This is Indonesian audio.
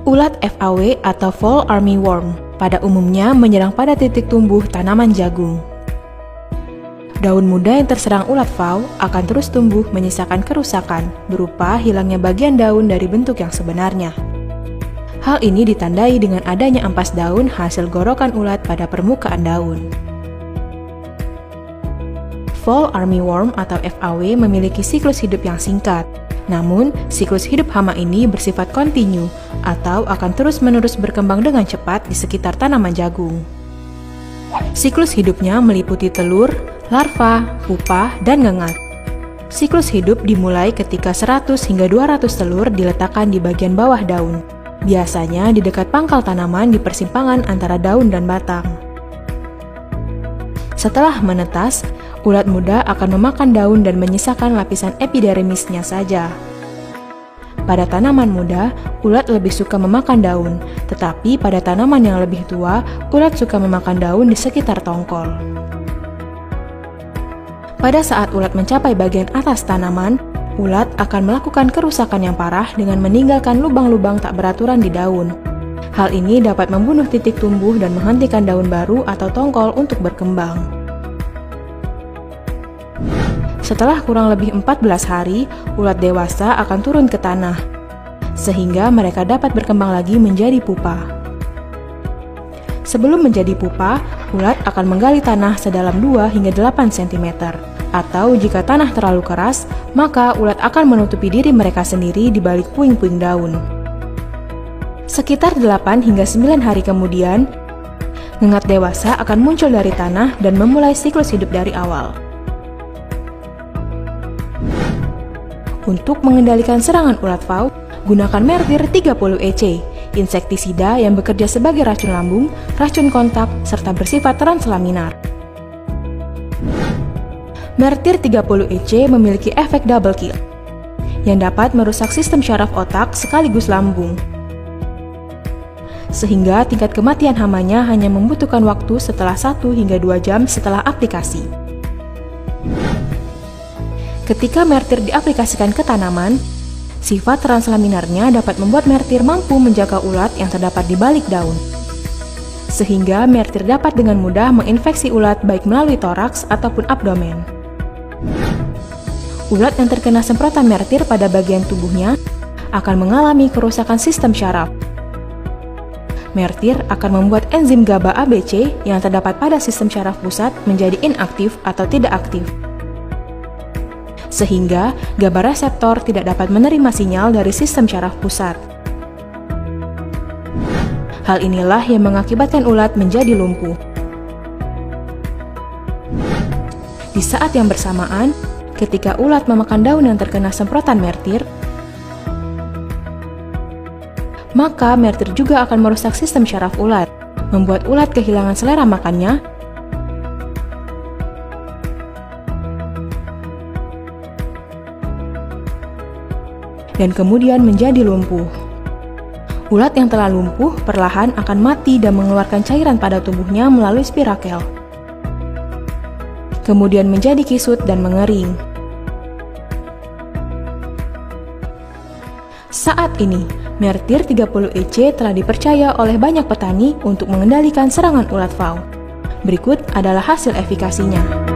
Ulat FAW atau Fall Armyworm pada umumnya menyerang pada titik tumbuh tanaman jagung. Daun muda yang terserang ulat FAW akan terus tumbuh menyisakan kerusakan berupa hilangnya bagian daun dari bentuk yang sebenarnya. Hal ini ditandai dengan adanya ampas daun hasil gorokan ulat pada permukaan daun. Fall Armyworm atau FAW memiliki siklus hidup yang singkat. Namun, siklus hidup hama ini bersifat kontinu atau akan terus-menerus berkembang dengan cepat di sekitar tanaman jagung. Siklus hidupnya meliputi telur, larva, pupa, dan ngengat. Siklus hidup dimulai ketika 100 hingga 200 telur diletakkan di bagian bawah daun, biasanya di dekat pangkal tanaman di persimpangan antara daun dan batang. Setelah menetas, ulat muda akan memakan daun dan menyisakan lapisan epidermisnya saja. Pada tanaman muda, ulat lebih suka memakan daun, tetapi pada tanaman yang lebih tua, ulat suka memakan daun di sekitar tongkol. Pada saat ulat mencapai bagian atas tanaman, ulat akan melakukan kerusakan yang parah dengan meninggalkan lubang-lubang tak beraturan di daun. Hal ini dapat membunuh titik tumbuh dan menghentikan daun baru atau tongkol untuk berkembang. Setelah kurang lebih 14 hari, ulat dewasa akan turun ke tanah, sehingga mereka dapat berkembang lagi menjadi pupa. Sebelum menjadi pupa, ulat akan menggali tanah sedalam 2 hingga 8 cm, atau jika tanah terlalu keras, maka ulat akan menutupi diri mereka sendiri di balik puing-puing daun. Sekitar 8 hingga 9 hari kemudian, ngengat dewasa akan muncul dari tanah dan memulai siklus hidup dari awal. Untuk mengendalikan serangan ulat FAW, gunakan Mertir 30 EC, insektisida yang bekerja sebagai racun lambung, racun kontak, serta bersifat translaminar. Mertir 30 EC memiliki efek double kill, yang dapat merusak sistem syaraf otak sekaligus lambung. Sehingga tingkat kematian hamanya hanya membutuhkan waktu setelah 1 hingga 2 jam setelah aplikasi. Ketika mertir diaplikasikan ke tanaman, sifat translaminarnya dapat membuat mertir mampu menjaga ulat yang terdapat di balik daun. Sehingga mertir dapat dengan mudah menginfeksi ulat baik melalui toraks ataupun abdomen. Ulat yang terkena semprotan mertir pada bagian tubuhnya akan mengalami kerusakan sistem syaraf. Mertir akan membuat enzim GABA ABC yang terdapat pada sistem syaraf pusat menjadi inaktif atau tidak aktif. Sehingga GABA reseptor tidak dapat menerima sinyal dari sistem syaraf pusat. Hal inilah yang mengakibatkan ulat menjadi lumpuh. Di saat yang bersamaan, ketika ulat memakan daun yang terkena semprotan mertir, maka mertir juga akan merusak sistem syaraf ulat, membuat ulat kehilangan selera makannya, dan kemudian menjadi lumpuh. Ulat yang telah lumpuh perlahan akan mati dan mengeluarkan cairan pada tubuhnya melalui spirakel. Kemudian menjadi kisut dan mengering. Saat ini, Mertir 30 EC telah dipercaya oleh banyak petani untuk mengendalikan serangan ulat FAW. Berikut adalah hasil efikasinya.